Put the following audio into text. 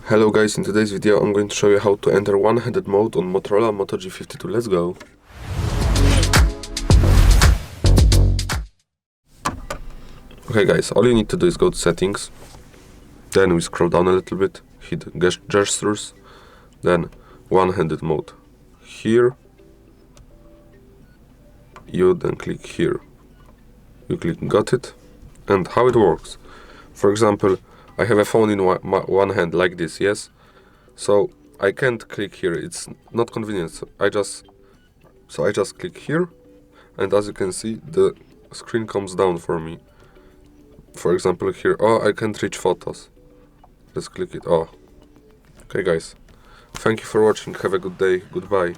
Hello guys, in today's video I'm going to show you how to enter one-handed mode on Motorola Moto G52. Let's go! Okay guys, all you need to do is go to settings, then we scroll down a little bit, hit gestures, then one-handed mode. Here, you then click here. You click got it, and how it works. For example, I have a phone in one hand like this, yes? So I can't click here, it's not convenient. So I just click here, and as you can see, the screen comes down for me. For example here, oh, I can't reach photos. Let's click it, oh. Okay guys, thank you for watching, have a good day, goodbye.